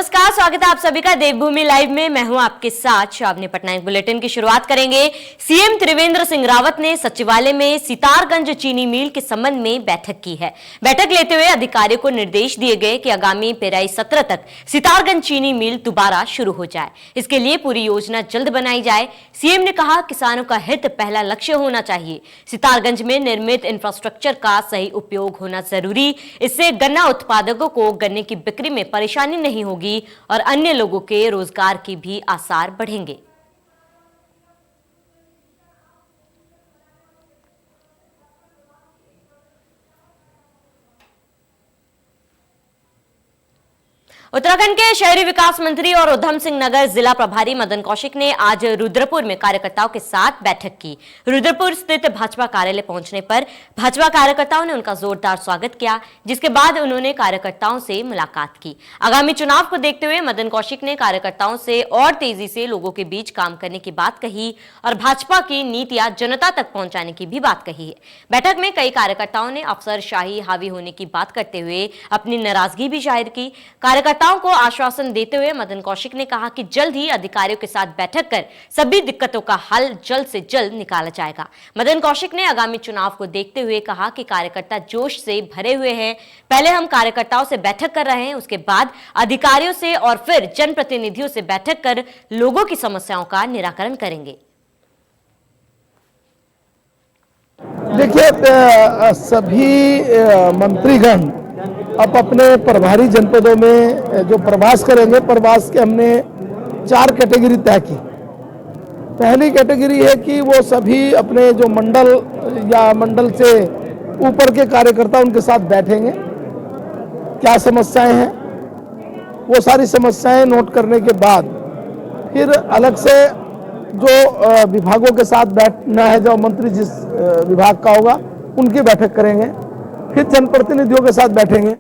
नमस्कार, स्वागत है आप सभी का देवभूमि लाइव में। मैं हूं आपके साथ शावनी पटनायक। बुलेटिन की शुरुआत करेंगे। सीएम त्रिवेंद्र सिंह रावत ने सचिवालय में सितारगंज चीनी मिल के संबंध में बैठक की है। बैठक लेते हुए अधिकारियों को निर्देश दिए गए कि आगामी पेराई सत्र तक सितारगंज चीनी मिल दोबारा शुरू हो जाए। इसके लिए पूरी योजना जल्द बनाई जाए। सीएम ने कहा, किसानों का हित पहला लक्ष्य होना चाहिए। सितारगंज में निर्मित इंफ्रास्ट्रक्चर का सही उपयोग होना जरूरी। इससे गन्ना उत्पादकों को गन्ने की बिक्री में परेशानी नहीं होगी और अन्य लोगों के रोजगार के भी आसार बढ़ेंगे। उत्तराखंड के शहरी विकास मंत्री और उधम सिंह नगर जिला प्रभारी मदन कौशिक ने आज रुद्रपुर में कार्यकर्ताओं के साथ बैठक की। रुद्रपुर स्थित भाजपा कार्यालय पहुंचने पर भाजपा कार्यकर्ताओं ने उनका जोरदार स्वागत किया, जिसके बाद उन्होंने कार्यकर्ताओं से मुलाकात की। आगामी चुनाव को देखते हुए मदन कौशिक ने कार्यकर्ताओं से और तेजी से लोगों के बीच काम करने की बात कही और भाजपा की नीतियां जनता तक पहुंचाने की भी बात कही है। बैठक में कई कार्यकर्ताओं ने अफसरशाही हावी होने की बात करते हुए अपनी नाराजगी भी जाहिर की। कार्यकर्ताओं को आश्वासन देते हुए मदन कौशिक ने कहा कि जल्द ही अधिकारियों के साथ बैठक कर सभी दिक्कतों का हल जल्द से जल्द निकाला जाएगा। मदन कौशिक ने आगामी चुनाव को देखते हुए कहा कि कार्यकर्ता जोश से भरे हुए हैं। पहले हम कार्यकर्ताओं से बैठक कर रहे हैं, उसके बाद अधिकारियों से और फिर जनप्रतिनिधियों से बैठक कर लोगों की समस्याओं का निराकरण करेंगे। देखिए, सभी मंत्रीगण अब अपने प्रभारी जनपदों में जो प्रवास करेंगे, प्रवास के हमने 4 कैटेगरी तय की। पहली कैटेगरी है कि वो सभी अपने जो मंडल या मंडल से ऊपर के कार्यकर्ता उनके साथ बैठेंगे, क्या समस्याएं हैं वो सारी समस्याएं नोट करने के बाद फिर अलग से जो विभागों के साथ बैठना है, जो मंत्री जिस विभाग का होगा उनकी बैठक करेंगे, फिर जनप्रतिनिधियों के साथ बैठेंगे।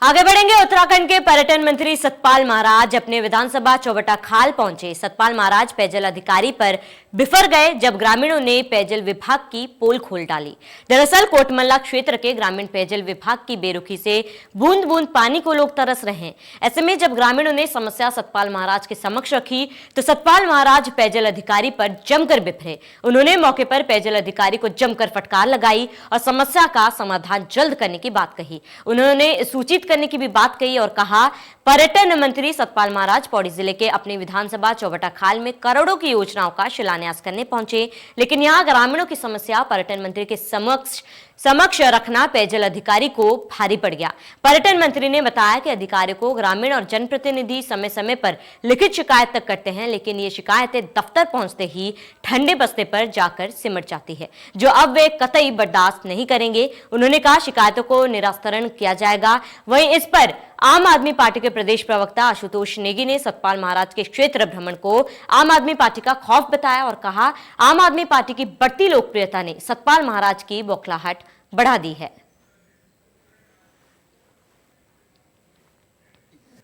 आगे बढ़ेंगे। उत्तराखंड के पर्यटन मंत्री सतपाल महाराज अपने विधानसभा चौबटा खाल पहुंचे। सतपाल महाराज पेयजल अधिकारी पर बिफर गए जब ग्रामीणों ने पेयजल विभाग की पोल खोल डाली। दरअसल कोटमल्ला क्षेत्र के ग्रामीण पेयजल विभाग की बेरुखी से बूंद बूंद पानी को लोग तरस रहे हैं। ऐसे में जब ग्रामीणों ने समस्या सतपाल महाराज के समक्ष रखी तो सतपाल महाराज पेयजल अधिकारी पर जमकर बिफरे। उन्होंने मौके पर पेयजल अधिकारी को जमकर फटकार लगाई और समस्या का समाधान जल्द करने की बात कही। उन्होंने सूचित करने की भी बात कही और कहा, पर्यटन मंत्री सतपाल महाराज पौड़ी जिले के अपनी विधानसभा चौबटा खाल में करोड़ों की योजनाओं का शिलान्यास करने पहुंचे, लेकिन यहां ग्रामीणों की समस्या पर्यटन मंत्री के समक्ष रखना पेयजल अधिकारी को भारी पड़ गया। पर्यटन मंत्री ने बताया कि अधिकारियों को ग्रामीण और जनप्रतिनिधि समय समय पर लिखित शिकायत तक करते हैं, लेकिन ये शिकायतें दफ्तर पहुंचते ही ठंडे बस्ते पर जाकर सिमट जाती है, जो अब वे कतई बर्दाश्त नहीं करेंगे। उन्होंने कहा, शिकायतों को निरास्तरण किया जाएगा। वहीं इस पर आम आदमी पार्टी के प्रदेश प्रवक्ता आशुतोष नेगी ने सतपाल महाराज के क्षेत्र भ्रमण को आम आदमी पार्टी का खौफ बताया और कहा, आम आदमी पार्टी की बढ़ती लोकप्रियता ने सतपाल महाराज की बौखलाहट बढ़ा दी है।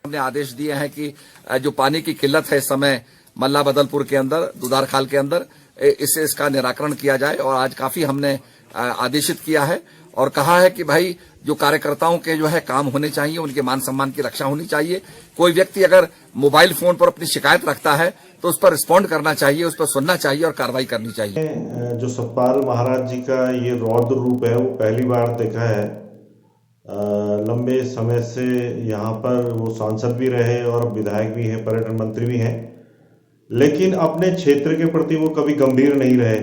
हमने आदेश दिए हैं कि जो पानी की किल्लत है इस समय मल्ला बदलपुर के अंदर, दुधार खाल के अंदर, इसका निराकरण किया जाए। और आज काफी हमने आदेशित किया है और कहा है कि भाई जो कार्यकर्ताओं के जो है काम होने चाहिए, उनके मान सम्मान की रक्षा होनी चाहिए। कोई व्यक्ति अगर मोबाइल फोन पर अपनी शिकायत रखता है तो उस पर रिस्पॉन्ड करना चाहिए, उस पर सुनना चाहिए और कार्रवाई करनी चाहिए। जो सतपाल महाराज जी का ये रौद्र रूप है वो पहली बार देखा है। लंबे समय से यहाँ पर वो सांसद भी रहे और विधायक भी हैं, पर्यटन मंत्री भी हैं, लेकिन अपने क्षेत्र के प्रति वो कभी गंभीर नहीं रहे।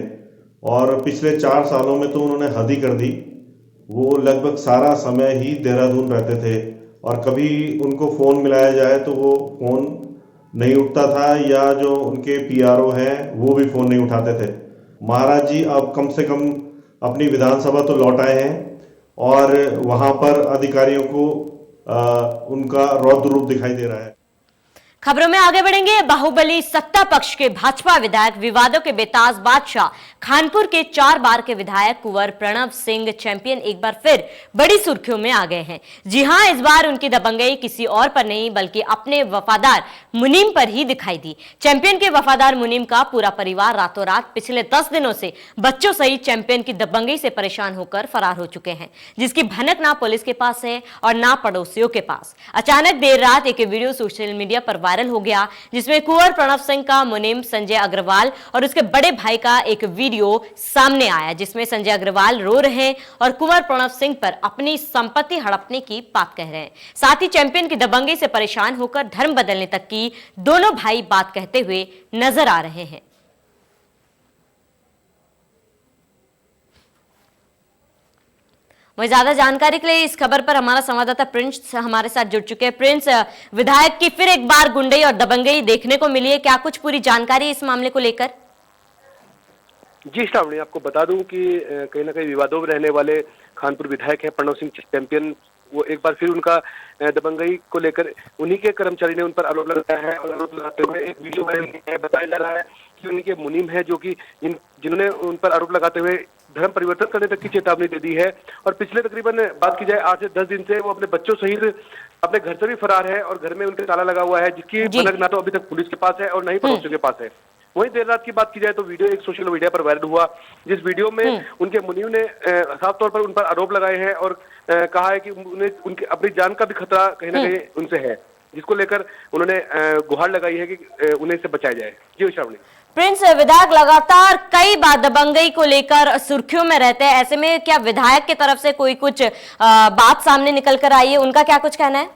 और पिछले 4 सालों में तो उन्होंने हद ही कर दी। वो लगभग सारा समय ही देहरादून रहते थे और कभी उनको फ़ोन मिलाया जाए तो वो फ़ोन नहीं उठता था, या जो उनके पीआरओ हैं वो भी फ़ोन नहीं उठाते थे। महाराज जी अब कम से कम अपनी विधानसभा तो लौट आए हैं और वहाँ पर अधिकारियों को उनका रौद्र रूप दिखाई दे रहा है। खबरों में आगे बढ़ेंगे। बाहुबली सत्ता पक्ष के भाजपा विधायक, विवादों के बेताज बादशाह, खानपुर के 4 बार के विधायक कुंवर प्रणव सिंह चैंपियन एक बार फिर बड़ी सुर्खियों में आ गए हैं। जी हां, इस बार उनकी दबंगई किसी और पर नहीं बल्कि अपने वफादार मुनीम पर ही दिखाई दी। चैंपियन के वफादार मुनीम का पूरा परिवार रातों रात पिछले 10 दिनों से बच्चों सहित चैंपियन की दबंगई से परेशान होकर फरार हो चुके हैं, जिसकी भनक ना पुलिस के पास है और ना पड़ोसियों के पास। अचानक देर रात एक वीडियो सोशल मीडिया पर वायरल हो गया, जिसमें कुंवर प्रणव सिंह का मुनीम संजय अग्रवाल और उसके बड़े भाई का एक वीडियो सामने आया, जिसमें संजय अग्रवाल रो रहे हैं और कुंवर प्रणव सिंह पर अपनी संपत्ति हड़पने की बात कह रहे हैं। साथ ही चैंपियन की दबंगई से परेशान होकर धर्म बदलने तक की दोनों भाई बात कहते हुए नजर आ रहे हैं। वहीं ज्यादा जानकारी के लिए इस खबर पर हमारा संवाददाता प्रिंस हमारे साथ जुड़ चुके हैं। प्रिंस, विधायक की फिर एक बार गुंडई और दबंगई देखने को मिली है, क्या कुछ पूरी जानकारी इस मामले को लेकर? जी श्रावणी, आपको बता दूं कि कहीं ना कहीं विवादों में रहने वाले खानपुर विधायक हैं प्रणव सिंह चैंपियन, वो एक बार फिर उनका दबंगई को लेकर उन्हीं के कर्मचारी ने उन पर आरोप लगाया है और आरोप लगाते हुए एक वीडियो वायरल किया है। बताया जा रहा है कि उन्हीं के मुनीम है जो कि जिन्होंने उन पर आरोप लगाते हुए धर्म परिवर्तन करने तक की चेतावनी दे दी है और पिछले तकरीबन बात की जाए 8 से 10 दिन से वो अपने बच्चों सहित अपने घर से भी फरार है और घर में उनके ताला लगा हुआ है, जिसकी भनक ना तो अभी तक पुलिस के पास है और न ही पड़ोसियों के पास है। वहीं देर रात की बात की जाए तो वीडियो एक सोशल मीडिया पर वायरल हुआ, जिस वीडियो में उनके मुनीम ने साफ तौर पर उन पर आरोप लगाए हैं और कहा है कि उन्हें उनकी अपनी जान का भी खतरा कहीं ना कहीं उनसे है, जिसको लेकर उन्होंने गुहार लगाई है कि उन्हें इससे बचाया जाए। जी श्रावणी। प्रिंस, विधायक लगातार कई बार दबंगई को लेकर सुर्खियों में रहते हैं, ऐसे में क्या विधायक की तरफ से कोई कुछ बात सामने निकल कर आई है, उनका क्या कुछ कहना है?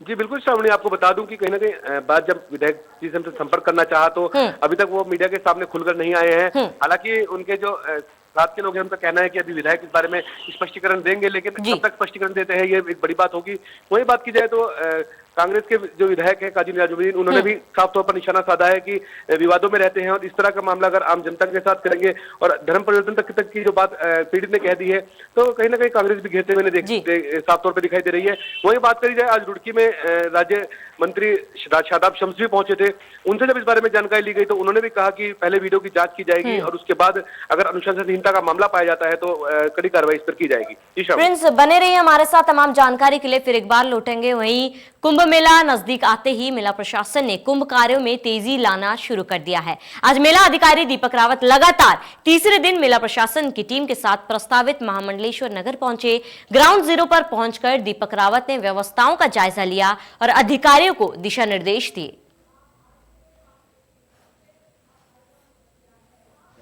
जी बिल्कुल श्रावणी, आपको बता दूं कि कहीं ना कहीं बात जब विधायक जी से हमसे संपर्क करना चाहा तो अभी तक वो मीडिया के सामने खुलकर नहीं आए हैं। हालांकि उनके जो साथ के लोग हैं उनका कहना है कि अभी विधायक इस बारे में स्पष्टीकरण देंगे, लेकिन कब तक स्पष्टीकरण देते हैं ये एक बड़ी बात होगी। वही बात की जाए तो कांग्रेस के जो विधायक हैं काजी निजामुद्दीन, उन्होंने भी साफ तौर पर निशाना साधा है कि विवादों में रहते हैं और इस तरह का मामला अगर आम जनता के साथ करेंगे और धर्म परिवर्तन तक की जो बात पीड़ित ने कह दी है तो कहीं ना कहीं कांग्रेस भी घेरते हुए साफ तौर पर दिखाई दे रही है। वही बात करी जाए, आज रुड़की में राज्य मंत्री शादाब शम्स भी पहुंचे थे, उनसे जब इस बारे में जानकारी ली गई तो उन्होंने भी कहा कि पहले वीडियो की जांच की जाएगी और उसके बाद अगर अनुशासनहीनता का मामला पाया जाता है तो कड़ी कार्रवाई इस पर की जाएगी। प्रिंस, बने रहिए हमारे साथ, तमाम जानकारी के लिए फिर एक बार लौटेंगे। वहीं कुंभ मेला नजदीक आते ही मेला प्रशासन ने कुंभ कार्यों में तेजी लाना शुरू कर दिया है। आज मेला अधिकारी दीपक रावत लगातार तीसरे दिन मेला प्रशासन की टीम के साथ प्रस्तावित महामंडलेश्वर नगर पहुंचे। ग्राउंड जीरो पर पहुंचकर दीपक रावत ने व्यवस्थाओं का जायजा लिया और अधिकारियों को दिशा निर्देश दिए।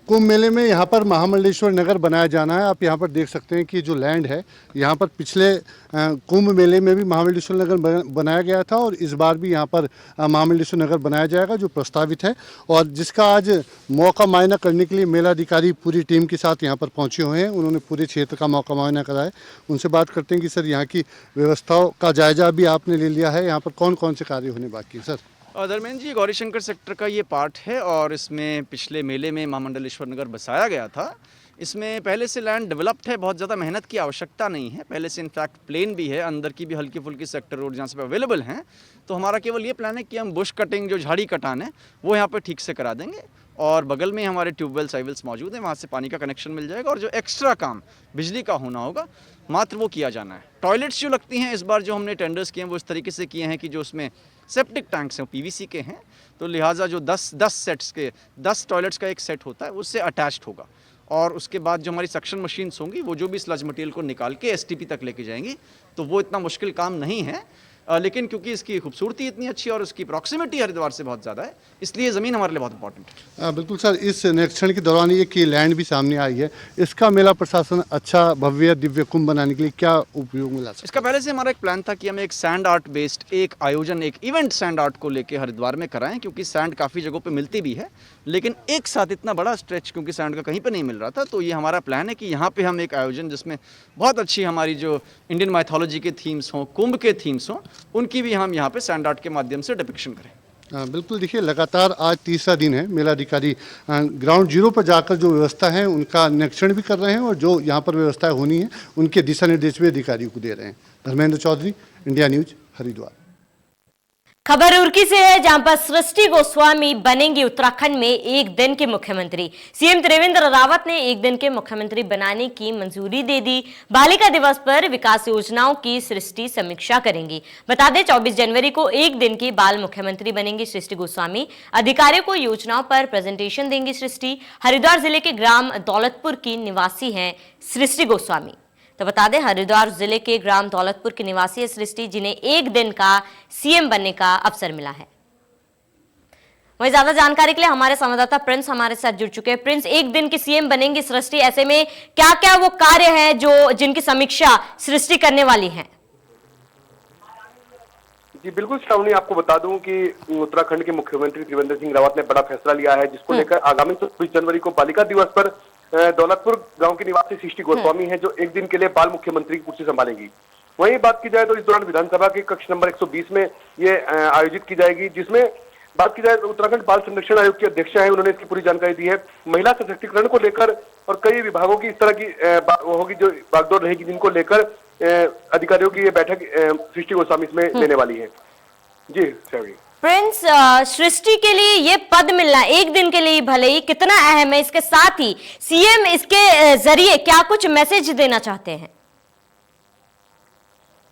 कुंभ मेले में यहाँ पर महामंडलेश्वर नगर बनाया जाना है। आप यहाँ पर देख सकते हैं कि जो लैंड है यहाँ पर पिछले कुंभ मेले में भी महामंडलेश्वर नगर बनाया गया था और इस बार भी यहाँ पर महामंडलेश्वर नगर बनाया जाएगा जो प्रस्तावित है और जिसका आज मौका मुआयना करने के लिए मेला अधिकारी पूरी टीम के साथ यहाँ पर पहुँचे हुए हैं। उन्होंने पूरे क्षेत्र का मौका मुआयना कराया। उनसे बात करते हैं कि सर यहाँ की व्यवस्थाओं का जायजा भी आपने ले लिया है, यहाँ पर कौन कौन से कार्य होने बाकी है सर? धर्मेंद्र जी, गौरीशंकर सेक्टर का ये पार्ट है और इसमें पिछले मेले में महामंडलेश्वर नगर बसाया गया था। इसमें पहले से लैंड डेवलप्ड है, बहुत ज़्यादा मेहनत की आवश्यकता नहीं है। पहले से इनफैक्ट प्लेन भी है, अंदर की भी हल्की फुल्की सेक्टर रोड जहाँ से अवेलेबल हैं। तो हमारा केवल ये प्लान है कि हम बुश कटिंग, जो झाड़ी कटान है, वो यहाँ पर ठीक से करा देंगे और बगल में हमारे ट्यूबवेल साइवल्स मौजूद हैं, वहाँ से पानी का कनेक्शन मिल जाएगा और जो एक्स्ट्रा काम बिजली का होना होगा मात्र वो किया जाना है। टॉयलेट्स जो लगती हैं इस बार जो हमने टेंडर्स किए हैं वो इस तरीके से किए हैं कि जो उसमें सेप्टिक टैंक्स हैं वो पीवीसी के हैं, तो लिहाजा जो 10 सेट्स के 10 टॉयलेट्स का एक सेट होता है उससे अटैच्ड होगा और उसके बाद जो हमारी सक्शन मशीन्स होंगी वो जो भी स्लज मटेरियल को निकाल के एसटीपी तक लेके जाएंगी। तो वो इतना मुश्किल काम नहीं है, लेकिन क्योंकि इसकी खूबसूरती इतनी अच्छी और उसकी प्रॉक्सिमिटी हरिद्वार से बहुत ज़्यादा है, इसलिए ज़मीन हमारे लिए बहुत इंपॉर्टेंट है। बिल्कुल सर, इस निरीक्षण के दौरान ये की लैंड भी सामने आई है, इसका मेला प्रशासन अच्छा भव्य दिव्य कुंभ बनाने के लिए क्या उपयोग मिला? इसका पहले से हमारा एक प्लान था कि हम एक सैंड आर्ट बेस्ड एक आयोजन, एक इवेंट सैंड आर्ट को लेकर हरिद्वार में कराएं, क्योंकि सैंड काफ़ी जगहों पर मिलती भी है लेकिन एक साथ इतना बड़ा स्ट्रेच क्योंकि सैंड का कहीं पर नहीं मिल रहा था। तो ये हमारा प्लान है कि यहाँ पर हम एक आयोजन जिसमें बहुत अच्छी हमारी जो इंडियन माइथोलॉजी के थीम्स हों, कुंभ के थीम्स हों, उनकी भी हम यहाँ पे सैंड आर्ट के माध्यम से डिपिक्शन करें। बिल्कुल, देखिए लगातार आज तीसरा दिन है, मेला अधिकारी ग्राउंड जीरो पर जाकर जो व्यवस्था है उनका निरीक्षण भी कर रहे हैं और जो यहाँ पर व्यवस्थाएं होनी है उनके दिशा निर्देश भी अधिकारियों को दे रहे हैं। Dharmendra Chaudhary, India News, Haridwar. खबर रुड़की से है, जहां पर सृष्टि गोस्वामी बनेंगी उत्तराखंड में एक दिन के मुख्यमंत्री। सीएम त्रिवेंद्र रावत ने एक दिन के मुख्यमंत्री बनाने की मंजूरी दे दी। बालिका दिवस पर विकास योजनाओं की सृष्टि समीक्षा करेंगी। बता दें 24 जनवरी को एक दिन की बाल मुख्यमंत्री बनेंगी सृष्टि गोस्वामी। अधिकारियों को योजनाओं पर प्रेजेंटेशन देंगी सृष्टि। हरिद्वार जिले के ग्राम दौलतपुर की निवासी हैं सृष्टि गोस्वामी। तो बता दें हरिद्वार जिले के ग्राम दौलतपुर की निवासी है सृष्टि, जिन्हें एक दिन का सीएम बनने का अवसर मिला है। वहीं ज्यादा जानकारी के लिए हमारे संवाददाता प्रिंस हमारे साथ जुड़ चुके हैं। प्रिंस, एक दिन की सीएम बनेंगी सृष्टि, ऐसे में क्या क्या वो कार्य है जो जिनकी समीक्षा सृष्टि करने वाली है? जी बिल्कुल श्रावणी, आपको बता दूं कि उत्तराखंड के मुख्यमंत्री त्रिवेंद्र सिंह रावत ने बड़ा फैसला लिया है, जिसको लेकर आगामी 24 जनवरी को बालिका दिवस पर दौलतपुर गांव की निवासी सृष्टि गोस्वामी है जो एक दिन के लिए बाल मुख्यमंत्री की कुर्सी संभालेंगी। वहीं बात की जाए तो इस दौरान विधानसभा के कक्ष नंबर 120 में ये आयोजित की जाएगी, जिसमें बात की जाए तो उत्तराखंड बाल संरक्षण आयोग की अध्यक्षा है, उन्होंने इसकी पूरी जानकारी दी है। महिला सशक्तिकरण को लेकर और कई विभागों की इस तरह की होगी जो बागडोर रहेगी, जिनको लेकर अधिकारियों की ये बैठक सृष्टि गोस्वामी इसमें लेने वाली है। जी श्रावणी। प्रिंस, सृष्टि के लिए ये पद मिलना एक दिन के लिए भले ही कितना अहम है, इसके साथ ही सीएम इसके जरिए क्या कुछ मैसेज देना चाहते हैं?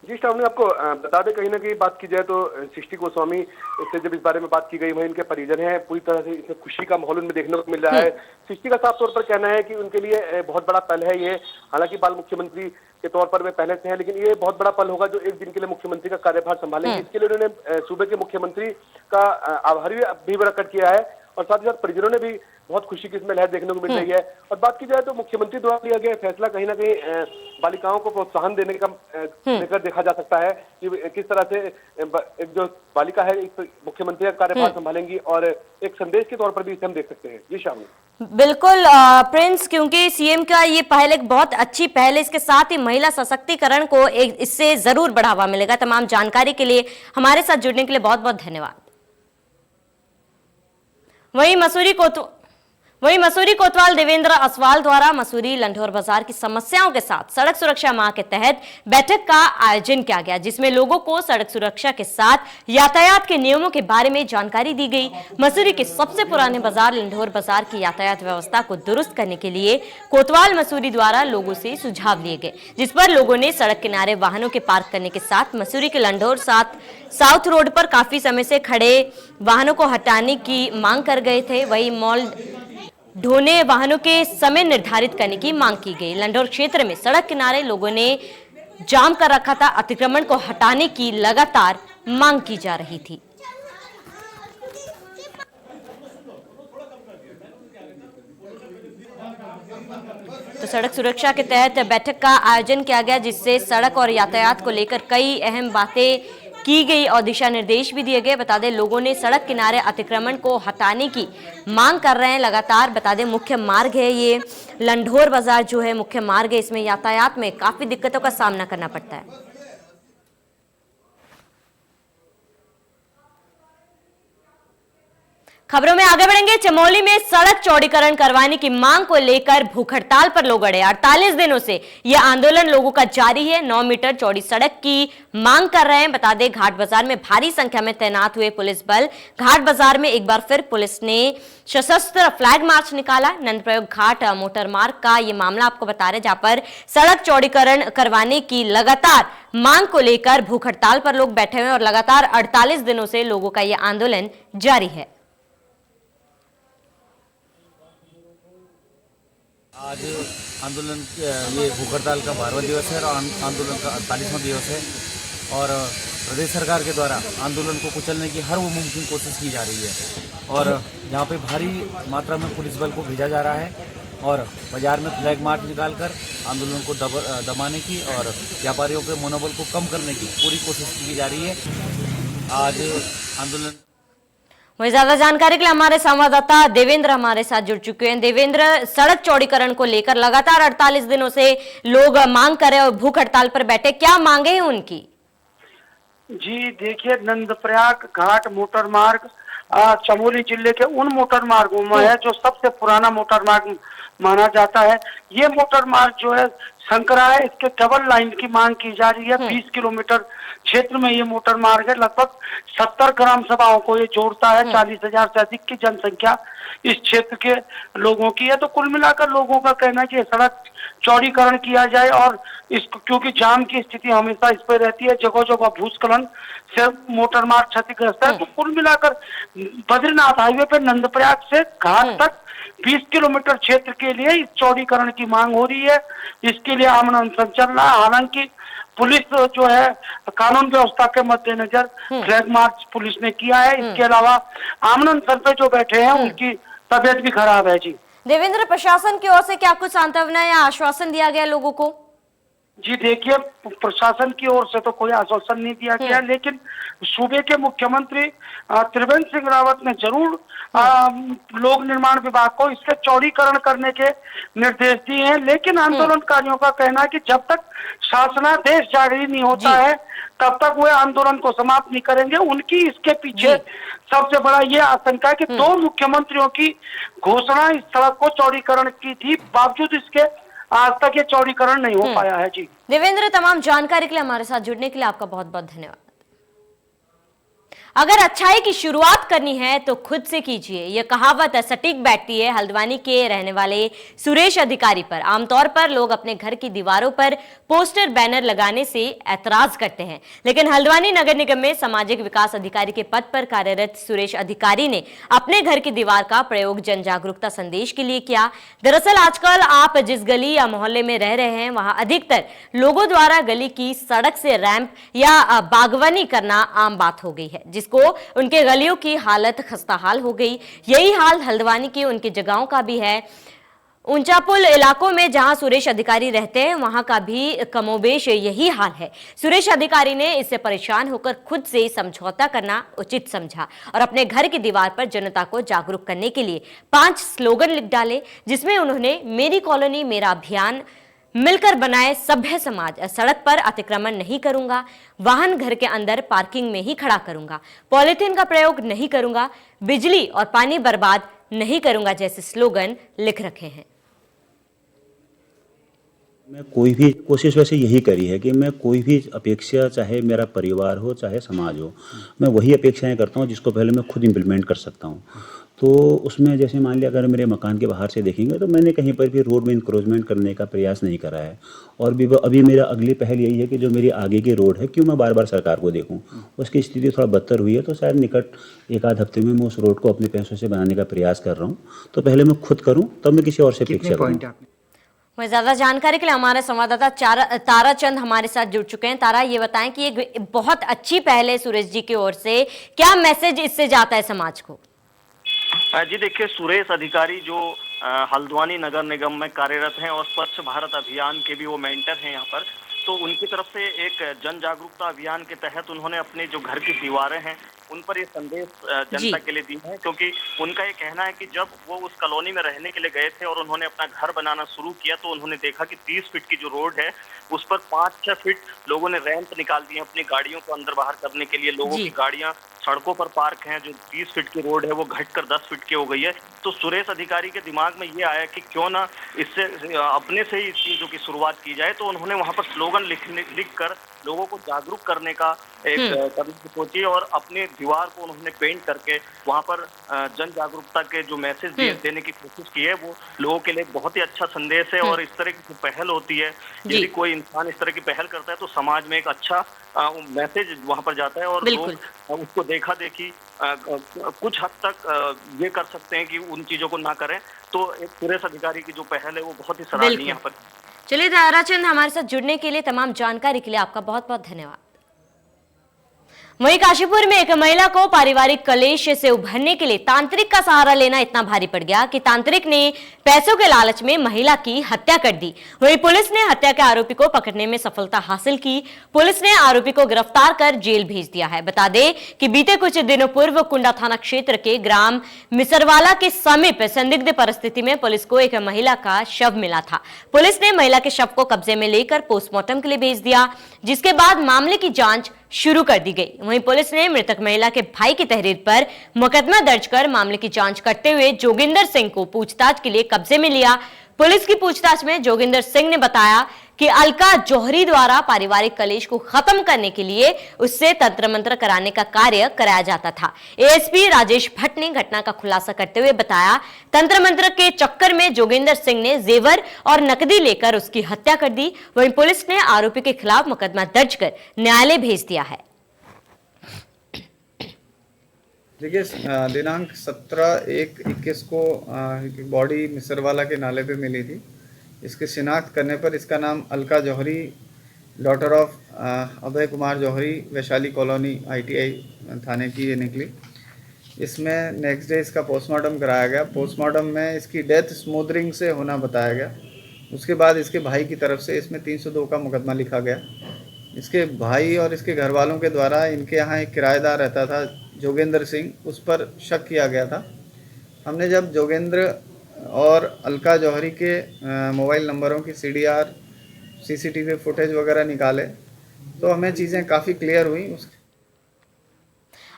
जी श्रावणी, आपको बता दें कहीं ना कहीं बात की जाए तो सृष्टि गोस्वामी से जब इस बारे में बात की गई, वहीं इनके परिजन हैं, पूरी तरह से इसमें खुशी का माहौल उनमें देखने को मिल रहा है। सृष्टि का साफ तौर पर कहना है कि उनके लिए बहुत बड़ा पल है ये। हालांकि बाल मुख्यमंत्री के तौर पर वे पहले से हैं, लेकिन ये बहुत बड़ा पल होगा जो एक दिन के लिए मुख्यमंत्री का कार्यभार संभालेंगे। इसके लिए उन्होंने सूबे के मुख्यमंत्री का आभार भी प्रकट किया है और साथ ही साथ परिजनों ने भी बहुत खुशी की इसमें लहर देखने को मिल रही है। और बात की जाए तो मुख्यमंत्री द्वारा लिया गया फैसला कहीं ना कहीं बालिकाओं को प्रोत्साहन देने का लेकर देखा जा सकता है कि किस तरह से एक जो बालिका है मुख्यमंत्री का कार्यभार संभालेंगी, और एक संदेश के तौर पर भी इसे हम देख सकते हैं। जी शामिल बिल्कुल प्रिंस, क्योंकि सीएम का ये पहल एक बहुत अच्छी पहल है, इसके साथ ही महिला सशक्तिकरण को इससे जरूर बढ़ावा मिलेगा। तमाम जानकारी के लिए हमारे साथ जुड़ने के लिए बहुत बहुत धन्यवाद। वहीं मसूरी कोतवाल देवेंद्र असवाल द्वारा मसूरी लंढौर बाजार की समस्याओं के साथ सड़क सुरक्षा माह के तहत बैठक का आयोजन किया गया, जिसमें लोगों को सड़क सुरक्षा के साथ यातायात के नियमों के बारे में जानकारी दी गई। मसूरी के सबसे पुराने बाजार लंढौर बाजार की यातायात व्यवस्था को दुरुस्त करने के लिए कोतवाल मसूरी द्वारा लोगों से सुझाव लिए गए, जिस पर लोगों ने सड़क किनारे वाहनों के पार्क करने के साथ मसूरी के लंढौर साउथ रोड पर काफी समय से खड़े वाहनों को हटाने की मांग कर गए थे। वहीं मॉल ढोने वाहनों के समय निर्धारित करने की मांग की गई। लंढौर क्षेत्र में सड़क किनारे लोगों ने जाम कर रखा था, अतिक्रमण को हटाने की लगातार मांग की जा रही थी। तो सड़क सुरक्षा के तहत बैठक का आयोजन किया गया, जिससे सड़क और यातायात को लेकर कई अहम बातें की गई और दिशा निर्देश भी दिए गए। बता दें लोगों ने सड़क किनारे अतिक्रमण को हटाने की मांग कर रहे हैं लगातार। बता दें मुख्य मार्ग है ये लंढौर बाजार जो है मुख्य मार्ग है, इसमें यातायात में काफी दिक्कतों का सामना करना पड़ता है। खबरों में आगे बढ़ेंगे। चमोली में सड़क चौड़ीकरण करवाने की मांग को लेकर भूख हड़ताल पर लोग अड़े। 48 दिनों से यह आंदोलन लोगों का जारी है। 9 मीटर चौड़ी सड़क की मांग कर रहे हैं। बता दें घाट बाजार में भारी संख्या में तैनात हुए पुलिस बल। घाट बाजार में एक बार फिर पुलिस ने सशस्त्र फ्लैग मार्च निकाला। नंदप्रयोग घाट मोटर मार्ग का ये मामला आपको बता रहे, जहां पर सड़क चौड़ीकरण करवाने की लगातार मांग को लेकर भूख हड़ताल पर लोग बैठे हुए और लगातार 48 दिनों से लोगों का यह आंदोलन जारी है। आज आंदोलन ये भूख हड़ताल का 12वां दिवस है और आंदोलन का 48वां दिवस है और प्रदेश सरकार के द्वारा आंदोलन को कुचलने की हर वो मुमकिन कोशिश की जा रही है और यहाँ पे भारी मात्रा में पुलिस बल को भेजा जा रहा है और बाजार में फ्लैग मार्च निकालकर आंदोलन को दबाने की और व्यापारियों के मनोबल को कम करने की पूरी कोशिश की जा रही है। आज आंदोलन वही ज्यादा जानकारी के लिए हमारे संवाददाता देवेंद्र हमारे साथ जुड़ चुके हैं। देवेंद्र, सड़क चौड़ीकरण को लेकर लगातार 48 दिनों से लोग मांग कर रहे और भूख हड़ताल पर बैठे, क्या मांगे हैं उनकी? जी देखिए, नंदप्रयाग घाट मोटर मार्ग चमोली जिले के उन मोटर मार्गों में है जो सबसे पुराना मोटर मार्ग माना जाता है। ये मोटर मार्ग जो है संकरा है, इसके डबल लाइन की मांग की जा रही है। 20 किलोमीटर क्षेत्र में ये मोटर मार्ग है, लगभग 70 ग्राम सभाओं को ये जोड़ता है। 40,000 से अधिक की जनसंख्या इस क्षेत्र के लोगों की है। तो कुल मिलाकर लोगों का कहना है कि सड़क चौड़ीकरण किया जाए, और इसको क्योंकि जाम की स्थिति हमेशा इस पर रहती है, जगह जगह भूस्खलन से मोटर मार्ग क्षतिग्रस्त है। तो कुल मिलाकर बद्रीनाथ हाईवे पर नंदप्रयाग से घाट तक 20 किलोमीटर क्षेत्र के लिए इस चौड़ीकरण की मांग हो रही है। इसके लिए आमरण अनशन चल रहा है। हालांकि पुलिस जो है कानून व्यवस्था के मद्देनजर फ्लैग मार्च पुलिस ने किया है। इसके अलावा आमरण अनशन पे जो बैठे हैं उनकी तबीयत भी खराब है। जी देवेंद्र, प्रशासन की ओर से क्या कुछ सांत्वना या आश्वासन दिया गया लोगों को? जी देखिए, प्रशासन की ओर से तो कोई आश्वासन नहीं दिया गया, लेकिन सूबे के मुख्यमंत्री त्रिवेंद्र सिंह रावत ने जरूर लोक निर्माण विभाग को इसके चौड़ीकरण करने के निर्देश दिए हैं। लेकिन आंदोलनकारियों का कहना है कि जब तक शासनादेश जारी नहीं होता है तब तक वे आंदोलन को समाप्त नहीं करेंगे। उनकी इसके पीछे सबसे बड़ा ये आशंका है कि 2 मुख्यमंत्रियों की घोषणा इस सड़क को चौड़ीकरण की थी, बावजूद इसके आज तक ये चौड़ीकरण नहीं हो पाया है। जी देवेंद्र, तमाम जानकारी के लिए हमारे साथ जुड़ने के लिए आपका बहुत बहुत धन्यवाद। अगर अच्छाई की शुरुआत करनी है तो खुद से कीजिए, यह कहावत सटीक बैठती है हल्द्वानी के रहने वाले सुरेश अधिकारी पर। आमतौर पर लोग अपने घर की दीवारों पर पोस्टर बैनर लगाने से ऐतराज करते हैं, लेकिन हल्द्वानी नगर निगम में सामाजिक विकास अधिकारी के पद पर कार्यरत सुरेश अधिकारी ने अपने घर की दीवार का प्रयोग जन जागरूकता संदेश के लिए किया। दरअसल आजकल आप जिस गली या मोहल्ले में रह रहे हैं वहां अधिकतर लोगों द्वारा गली की सड़क से रैंप या बागवानी करना आम बात हो गई है, जिसको उनके गलियों की हालत खस्ताहाल हो गई। यही हाल हल्द्वानी की उनकी जगहों का भी है। ऊंचापुल इलाकों में जहां सुरेश अधिकारी रहते हैं वहां का भी कमोबेश यही हाल है। सुरेश अधिकारी ने इससे परेशान होकर खुद से समझौता करना उचित समझा और अपने घर की दीवार पर जनता को जागरूक करने के लिए 5 स्लोगन लिख डाले, जिसमें उन्होंने मेरी कॉलोनी मेरा अभियान, मिलकर बनाए सभ्य समाज, सड़क पर अतिक्रमण नहीं करूंगा, वाहन घर के अंदर पार्किंग में ही खड़ा करूंगा, पॉलीथीन का प्रयोग नहीं करूंगा, बिजली और पानी बर्बाद नहीं करूंगा जैसे स्लोगन लिख रखे हैं। मैं कोई भी कोशिश वैसे यही करी है कि मैं कोई भी अपेक्षा, चाहे मेरा परिवार हो चाहे समाज हो, मैं वही अपेक्षाएं करता हूं जिसको पहले मैं खुद इम्प्लीमेंट कर सकता हूं। तो उसमें जैसे मान लिया अगर मेरे मकान के बाहर से देखेंगे तो मैंने कहीं पर भी रोड में इंक्रोचमेंट करने का प्रयास नहीं करा है। और भी अभी मेरा अगली पहल यही है कि जो मेरी आगे की रोड है, क्यों मैं बार बार सरकार को देखूं, उसकी स्थिति थोड़ा बदतर हुई है, तो शायद निकट 1-आध हफ्ते में मैं उस रोड को अपने पैसों से बनाने का प्रयास कर रहा हूँ। तो पहले मैं खुद करूँ तब मैं किसी और से अपेक्षा करूँ। वहीं ज्यादा जानकारी के लिए हमारे संवाददाता तारा चंद हमारे साथ जुड़ चुके हैं। तारा, ये बताएं कि ये बहुत अच्छी पहल है सुरेश जी की ओर से, क्या मैसेज इससे जाता है समाज को? जी देखिए, सुरेश अधिकारी जो हल्द्वानी नगर निगम में कार्यरत हैं और स्वच्छ भारत अभियान के भी वो मेंटर हैं यहाँ पर, तो उनकी तरफ से एक जन जागरूकता अभियान के तहत उन्होंने अपने जो घर की दीवारें हैं उन पर ये संदेश जनता के लिए दी है। क्योंकि उनका ये कहना है कि जब वो उस कॉलोनी में रहने के लिए गए थे और उन्होंने अपना घर बनाना शुरू किया तो उन्होंने देखा कि 30 फीट की जो रोड है उस पर 5-6 फीट लोगों ने रैंप निकाल दिए अपनी गाड़ियों को अंदर बाहर करने के लिए। लोगों की गाड़ियां सड़कों पर पार्क हैं, जो 30 फीट की रोड है वो घटकर 10 फीट की हो गई है। तो सुरेश अधिकारी के दिमाग में ये आया कि क्यों ना इससे अपने से ही इस चीजों की शुरुआत की जाए। तो उन्होंने वहां पर स्लोगन लिख कर लोगों को जागरूक करने का एक कदम सोची और अपने दीवार को उन्होंने पेंट करके वहां पर जन जागरूकता के जो मैसेज देने की कोशिश की है। वो लोगों के लिए बहुत ही अच्छा संदेश है। और इस तरह की पहल होती है, यदि कोई इंसान इस तरह की पहल करता है तो समाज में एक अच्छा मैसेज वहां पर जाता है और लोग उसको देखा देखी कुछ हद तक ये कर सकते हैं कि उन चीजों को ना करें। तो एक सुरेश अधिकारी की जो पहल है वो बहुत ही सराहनीय यहाँ पर। चलिए ताराचंद, हमारे साथ जुड़ने के लिए, तमाम जानकारी के लिए आपका बहुत बहुत धन्यवाद। वहीं काशीपुर में एक महिला को पारिवारिक कलेश से उभरने के लिए तांत्रिक का सहारा लेना इतना भारी पड़ गया कि तांत्रिक ने पैसों के लालच में महिला की हत्या कर दी। वहीं पुलिस ने हत्या के आरोपी को पकड़ने में सफलता हासिल की। पुलिस ने आरोपी को गिरफ्तार कर जेल भेज दिया है। बता दें कि बीते कुछ दिनों पूर्व कुंडा थाना क्षेत्र के ग्राम मिसरवाला के समीप संदिग्ध परिस्थिति में पुलिस को एक महिला का शव मिला था। पुलिस ने महिला के शव को कब्जे में लेकर पोस्टमार्टम के लिए भेज दिया, जिसके बाद मामले की जांच शुरू कर दी गई। वहीं पुलिस ने मृतक महिला के भाई की तहरीर पर मुकदमा दर्ज कर मामले की जांच करते हुए जोगिंदर सिंह को पूछताछ के लिए कब्जे में लिया। पुलिस की पूछताछ में जोगिंदर सिंह ने बताया कि अलका जौहरी द्वारा पारिवारिक कलेश को खत्म करने के लिए उससे तंत्र मंत्र कराने का कार्य कराया जाता था। एएसपी राजेश भट्ट ने घटना का खुलासा करते हुए बताया, तंत्र मंत्र के चक्कर में जोगेंद्र सिंह ने जेवर और नकदी लेकर उसकी हत्या कर दी। वहीं पुलिस ने आरोपी के खिलाफ मुकदमा दर्ज कर न्यायालय भेज दिया है। देखिए, दिनांक 17/1/21 को बॉडी मिसरवाला के नाले पे मिली थी। इसकी शिनाख्त करने पर इसका नाम Alka Jauhari, daughter of Abhay Kumar Jauhari, Vaishali colony ITI थाने की ये निकली। इसमें नेक्स्ट डे इसका पोस्टमार्टम कराया गया। पोस्टमार्टम में इसकी डेथ स्मोदरिंग से होना बताया गया। उसके बाद इसके भाई की तरफ से इसमें 302 का मुकदमा लिखा गया। इसके भाई और इसके घर वालों के द्वारा इनके यहाँ एक किराएदार रहता था जोगेंद्र सिंह, उस पर शक किया गया था। हमने जब जोगेंद्र और अलका जौहरी के मोबाइल नंबरों की CDR, CCTV फुटेज वगैरह निकाले तो हमें चीज़ें काफ़ी क्लियर हुई।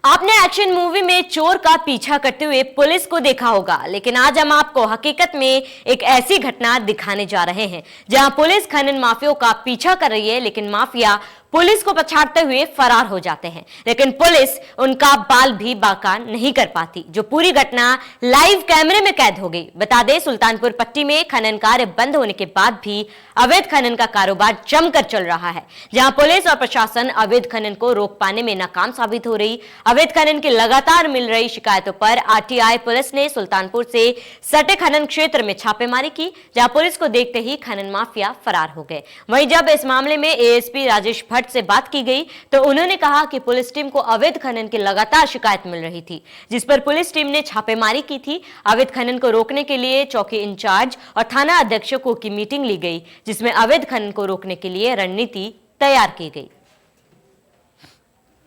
आपने एक्शन मूवी में चोर का पीछा करते हुए पुलिस को देखा होगा, लेकिन आज हम आपको हकीकत में एक ऐसी घटना दिखाने जा रहे हैं जहां पुलिस खनन माफियाओं का पीछा कर रही है, लेकिन माफिया पुलिस को पछाड़ते हुए फरार हो जाते हैं, लेकिन पुलिस उनका बाल भी बाका नहीं कर पाती। जो पूरी घटना लाइव कैमरे में कैद हो गई। बता दें, सुल्तानपुर पट्टी में खनन कार्य बंद होने के बाद भी अवैध खनन का कारोबार जमकर चल रहा है, जहां पुलिस और प्रशासन अवैध खनन को रोक पाने में नाकाम साबित हो रही। अवैध खनन की लगातार मिल रही शिकायतों पर RTI पुलिस ने सुल्तानपुर से सटे खनन क्षेत्र में छापेमारी की, जहां पुलिस को देखते ही खनन माफिया फरार हो गए। वहीं जब इस मामले में ASP राजेश भट्ट से बात की गई तो उन्होंने कहा कि पुलिस टीम को अवैध खनन की लगातार शिकायत मिल रही थी, जिस पर पुलिस टीम ने छापेमारी की थी। अवैध खनन को रोकने के लिए चौकी इंचार्ज और थाना अध्यक्षों की मीटिंग ली गई, जिसमें अवैध खनन को रोकने के लिए रणनीति तैयार की गई।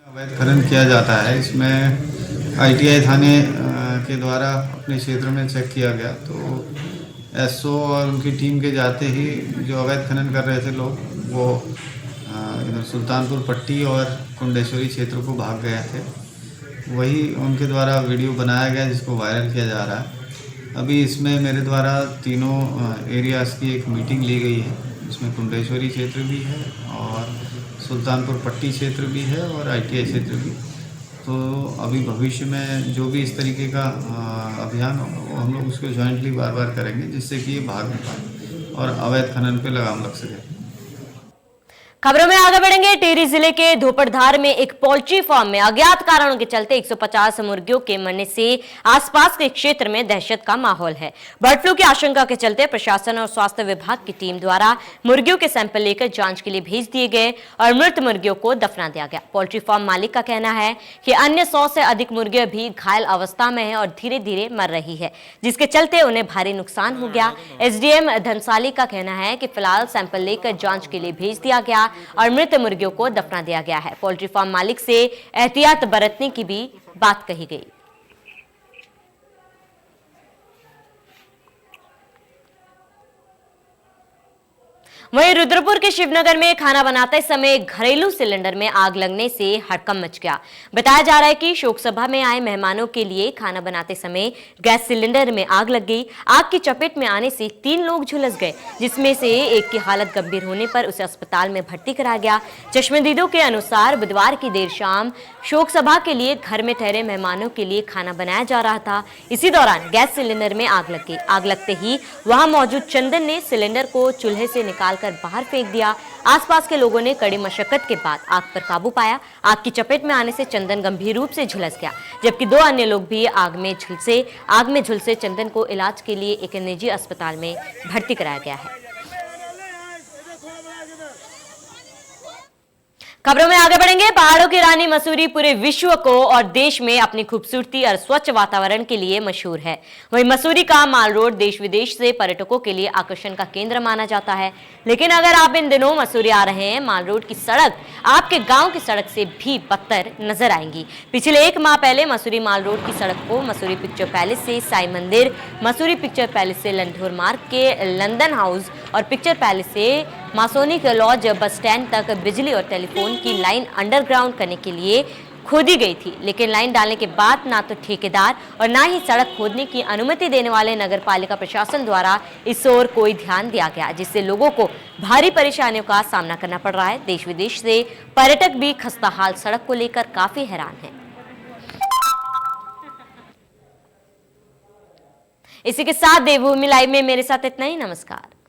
अवैध खनन किया जाता है, इसमें ITI थाने के द्वारा अपने क्षेत्र में चेक किया गया तो SO और उनकी टीम के जाते ही जो अवैध खनन कर रहे थे लोग, वो इधर सुल्तानपुर पट्टी और कुंडेश्वरी क्षेत्र को भाग गए थे। वही उनके द्वारा वीडियो बनाया गया जिसको वायरल किया जा रहा है। अभी इसमें मेरे द्वारा तीनों एरियाज़ की एक मीटिंग ली गई है, इसमें कुंडेश्वरी क्षेत्र भी है और सुल्तानपुर पट्टी क्षेत्र भी है और ITI क्षेत्र भी। तो अभी भविष्य में जो भी इस तरीके का अभियान हो, हम लोग उसको जॉइंटली बार बार करेंगे, जिससे कि ये भाग न पाए और अवैध खनन पे लगाम लग सके। खबरों में आगे बढ़ेंगे। टिहरी जिले के धोपड़धार में एक पोल्ट्री फार्म में अज्ञात कारणों के चलते 150 मुर्गियों के मरने से आसपास के क्षेत्र में दहशत का माहौल है। बर्ड फ्लू की आशंका के चलते प्रशासन और स्वास्थ्य विभाग की टीम द्वारा मुर्गियों के सैंपल लेकर जांच के लिए भेज दिए गए और मृत मुर्गियों को दफना दिया गया। पोल्ट्री फार्म मालिक का कहना है कि अन्य 100 से अधिक मुर्गियां भी घायल अवस्था में है और धीरे धीरे मर रही है, जिसके चलते उन्हें भारी नुकसान हो गया। SDM धनसाली का कहना है कि फिलहाल सैंपल लेकर जांच के लिए भेज दिया गया और मृत मुर्गियों को दफना दिया गया है। पोल्ट्री फार्म मालिक से एहतियात बरतने की भी बात कही गई। वहीं रुद्रपुर के शिवनगर में खाना बनाते समय घरेलू सिलेंडर में आग लगने से हड़कंप मच गया। बताया जा रहा है कि शोक सभा में आए मेहमानों के लिए खाना बनाते समय गैस सिलेंडर में आग लग गई। आग की चपेट में आने से 3 लोग झुलस गए, जिसमें से एक की हालत गंभीर होने पर उसे अस्पताल में भर्ती कराया गया। चश्मदीदों के अनुसार बुधवार की देर शाम शोक सभा के लिए घर में ठहरे मेहमानों के लिए खाना बनाया जा रहा था। इसी दौरान गैस सिलेंडर में आग लग गई। आग लगते ही वहां मौजूद चंदन ने सिलेंडर को चूल्हे से निकाल कर बाहर फेंक दिया। आसपास के लोगों ने कड़ी मशक्कत के बाद आग पर काबू पाया। आग की चपेट में आने से चंदन गंभीर रूप से झुलस गया, जबकि 2 अन्य लोग भी आग में झुलसे चंदन को इलाज के लिए एक निजी अस्पताल में भर्ती कराया गया है। खबरों में आगे बढ़ेंगे। पहाड़ों की रानी मसूरी पूरे विश्व को और देश में अपनी खूबसूरती और स्वच्छ वातावरण के लिए मशहूर है। वहीं मसूरी का माल रोड देश विदेश से पर्यटकों के लिए आकर्षण का केंद्र माना जाता है। लेकिन अगर आप इन दिनों मसूरी आ रहे हैं, माल रोड की सड़क आपके गांव की सड़क से भी बदतर नजर आएंगी। पिछले 1 माह पहले मसूरी माल रोड की सड़क को मसूरी पिक्चर पैलेस से साई मंदिर, मसूरी पिक्चर पैलेस से लंढोर मार्ग के लंदन हाउस और पिक्चर पैलेस से मासोनिक लॉज बस स्टैंड तक बिजली और टेलीफोन की लाइन अंडरग्राउंड करने के लिए खोदी गई थी, लेकिन लाइन डालने के बाद ना तो ठेकेदार और ना ही सड़क खोदने की अनुमति देने वाले नगर पालिका प्रशासन द्वारा इस ओर कोई ध्यान दिया गया, जिससे लोगों को भारी परेशानियों का सामना करना पड़ रहा है। देश विदेश से पर्यटक भी खस्ताहाल सड़क को लेकर काफी हैरान हैं। इसी के साथ देवभूमि लाइव में मेरे साथ इतना ही। नमस्कार।